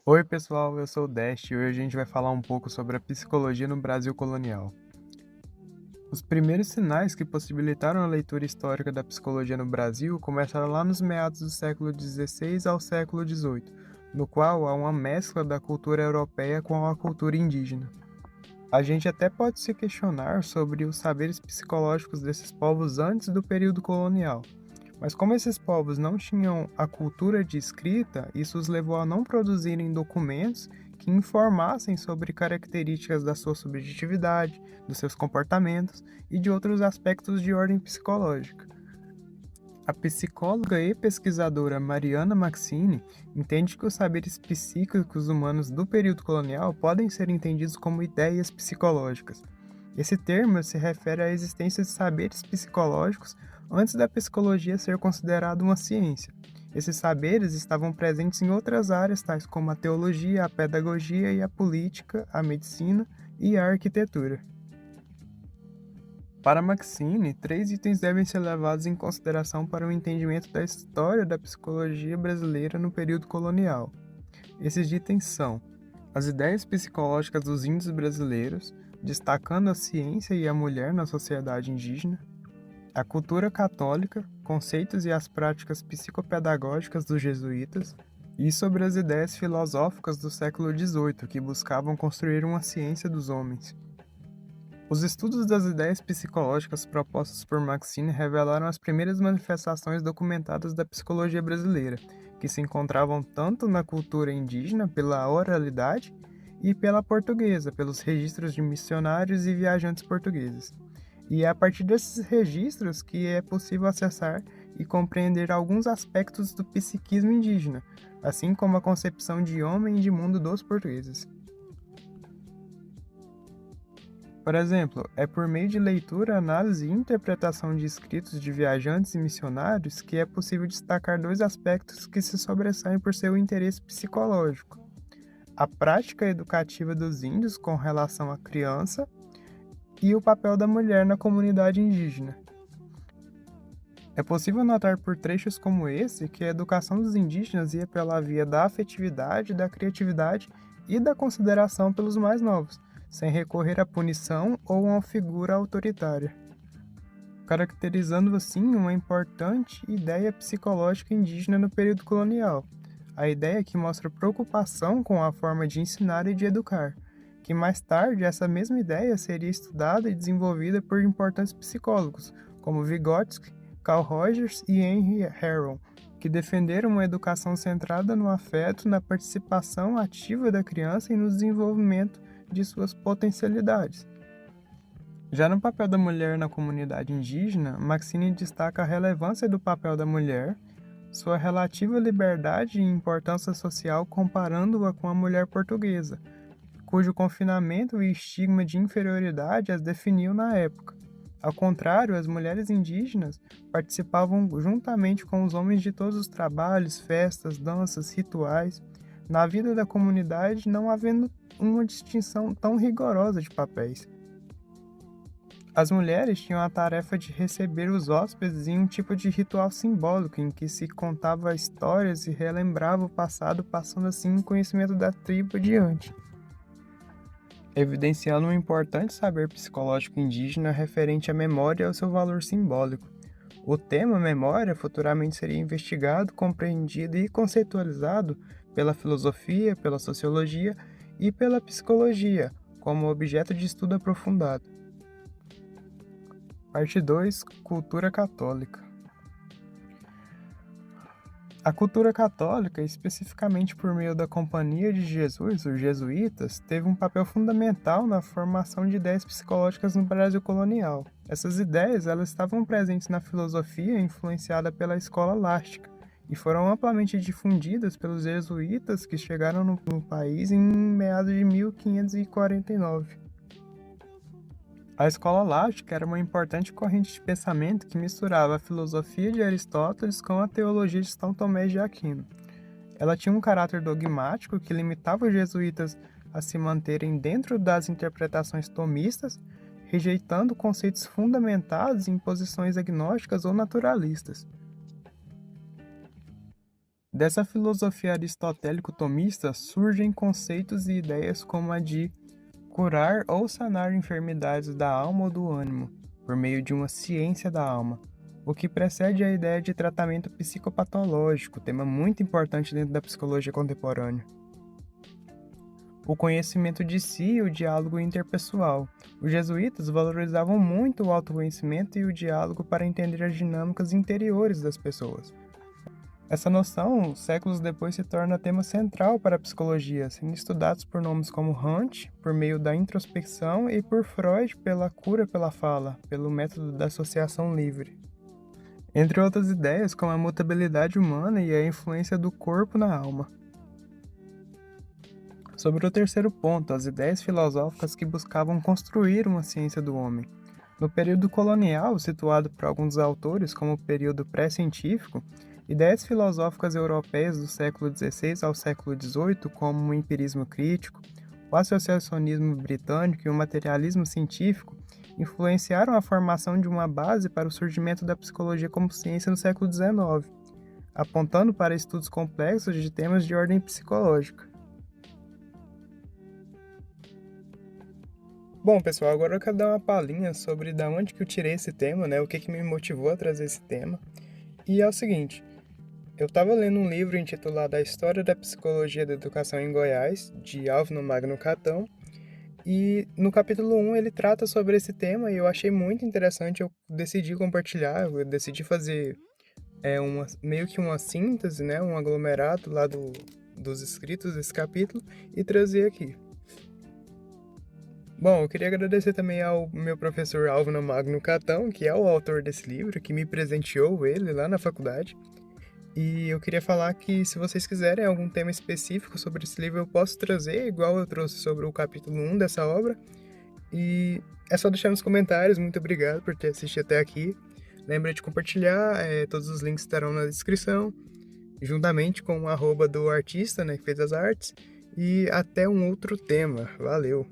Oi, pessoal, eu sou o Dest e hoje a gente vai falar um pouco sobre a psicologia no Brasil colonial. Os primeiros sinais que possibilitaram a leitura histórica da psicologia no Brasil começaram lá nos meados do século XVI ao século XVIII, no qual há uma mescla da cultura europeia com a cultura indígena. A gente até pode se questionar sobre os saberes psicológicos desses povos antes do período colonial. Mas como esses povos não tinham a cultura de escrita, isso os levou a não produzirem documentos que informassem sobre características da sua subjetividade, dos seus comportamentos e de outros aspectos de ordem psicológica. A psicóloga e pesquisadora Mariana Maxine entende que os saberes psíquicos humanos do período colonial podem ser entendidos como ideias psicológicas. Esse termo se refere à existência de saberes psicológicos antes da psicologia ser considerada uma ciência. Esses saberes estavam presentes em outras áreas, tais como a teologia, a pedagogia e a política, a medicina e a arquitetura. Para Maxine, três itens devem ser levados em consideração para o entendimento da história da psicologia brasileira no período colonial. Esses itens são as ideias psicológicas dos índios brasileiros, destacando a ciência e a mulher na sociedade indígena, a cultura católica, conceitos e as práticas psicopedagógicas dos jesuítas, e sobre as ideias filosóficas do século XVIII, que buscavam construir uma ciência dos homens. Os estudos das ideias psicológicas propostas por Maxine revelaram as primeiras manifestações documentadas da psicologia brasileira, que se encontravam tanto na cultura indígena, pela oralidade, e pela portuguesa, pelos registros de missionários e viajantes portugueses. E é a partir desses registros que é possível acessar e compreender alguns aspectos do psiquismo indígena, assim como a concepção de homem e de mundo dos portugueses. Por exemplo, é por meio de leitura, análise e interpretação de escritos de viajantes e missionários que é possível destacar dois aspectos que se sobressaem por seu interesse psicológico: a prática educativa dos índios com relação à criança e o papel da mulher na comunidade indígena. É possível notar por trechos como esse que a educação dos indígenas ia pela via da afetividade, da criatividade e da consideração pelos mais novos, sem recorrer à punição ou a uma figura autoritária, caracterizando assim uma importante ideia psicológica indígena no período colonial, a ideia que mostra preocupação com a forma de ensinar e de educar, que mais tarde essa mesma ideia seria estudada e desenvolvida por importantes psicólogos, como Vygotsky, Carl Rogers e Henry Herron, que defenderam uma educação centrada no afeto, na participação ativa da criança e no desenvolvimento de suas potencialidades. Já no papel da mulher na comunidade indígena, Maxine destaca a relevância do papel da mulher, sua relativa liberdade e importância social comparando-a com a mulher portuguesa, cujo confinamento e estigma de inferioridade as definiu na época. Ao contrário, as mulheres indígenas participavam juntamente com os homens de todos os trabalhos, festas, danças, rituais, na vida da comunidade, não havendo uma distinção tão rigorosa de papéis. As mulheres tinham a tarefa de receber os hóspedes em um tipo de ritual simbólico em que se contava histórias e relembrava o passado, passando assim o conhecimento da tribo adiante, evidenciando um importante saber psicológico indígena referente à memória e ao seu valor simbólico. O tema memória futuramente seria investigado, compreendido e conceitualizado pela filosofia, pela sociologia e pela psicologia, como objeto de estudo aprofundado. Parte 2: Cultura católica. A cultura católica, especificamente por meio da Companhia de Jesus, os jesuítas, teve um papel fundamental na formação de ideias psicológicas no Brasil colonial. Essas ideias elas estavam presentes na filosofia influenciada pela escola elástica e foram amplamente difundidas pelos jesuítas que chegaram no país em meados de 1549. A escola elástica era uma importante corrente de pensamento que misturava a filosofia de Aristóteles com a teologia de São Tomé de Aquino. Ela tinha um caráter dogmático que limitava os jesuítas a se manterem dentro das interpretações tomistas, rejeitando conceitos fundamentados em posições agnósticas ou naturalistas. Dessa filosofia aristotélico-tomista surgem conceitos e ideias como a de curar ou sanar enfermidades da alma ou do ânimo, por meio de uma ciência da alma, o que precede a ideia de tratamento psicopatológico, tema muito importante dentro da psicologia contemporânea. O conhecimento de si e o diálogo interpessoal. Os jesuítas valorizavam muito o autoconhecimento e o diálogo para entender as dinâmicas interiores das pessoas. Essa noção, séculos depois, se torna tema central para a psicologia, sendo estudados por nomes como Hunt, por meio da introspecção, e por Freud, pela cura pela fala, pelo método da associação livre. Entre outras ideias, como a mutabilidade humana e a influência do corpo na alma. Sobre o terceiro ponto, as ideias filosóficas que buscavam construir uma ciência do homem. No período colonial, situado por alguns autores como o período pré-científico, ideias filosóficas europeias do século XVI ao século XVIII, como o empirismo crítico, o associacionismo britânico e o materialismo científico, influenciaram a formação de uma base para o surgimento da psicologia como ciência no século XIX, apontando para estudos complexos de temas de ordem psicológica. Bom, pessoal, agora eu quero dar uma palhinha sobre da onde que eu tirei esse tema, né? O que me motivou a trazer esse tema. E é o seguinte, eu estava lendo um livro intitulado A História da Psicologia da Educação em Goiás, de Álvaro Magno Catão, e no capítulo 1 ele trata sobre esse tema e eu achei muito interessante, eu decidi compartilhar, eu decidi fazer meio que uma síntese, né? Um aglomerado lá dos escritos desse capítulo e trazer aqui. Bom, eu queria agradecer também ao meu professor Álvaro Magno Catão, que é o autor desse livro, que me presenteou ele lá na faculdade. E eu queria falar que se vocês quiserem algum tema específico sobre esse livro, eu posso trazer, igual eu trouxe sobre o capítulo 1 dessa obra. E é só deixar nos comentários. Muito obrigado por ter assistido até aqui. Lembra de compartilhar, todos os links estarão na descrição, juntamente com o @ do artista, né, que fez as artes. E até um outro tema. Valeu!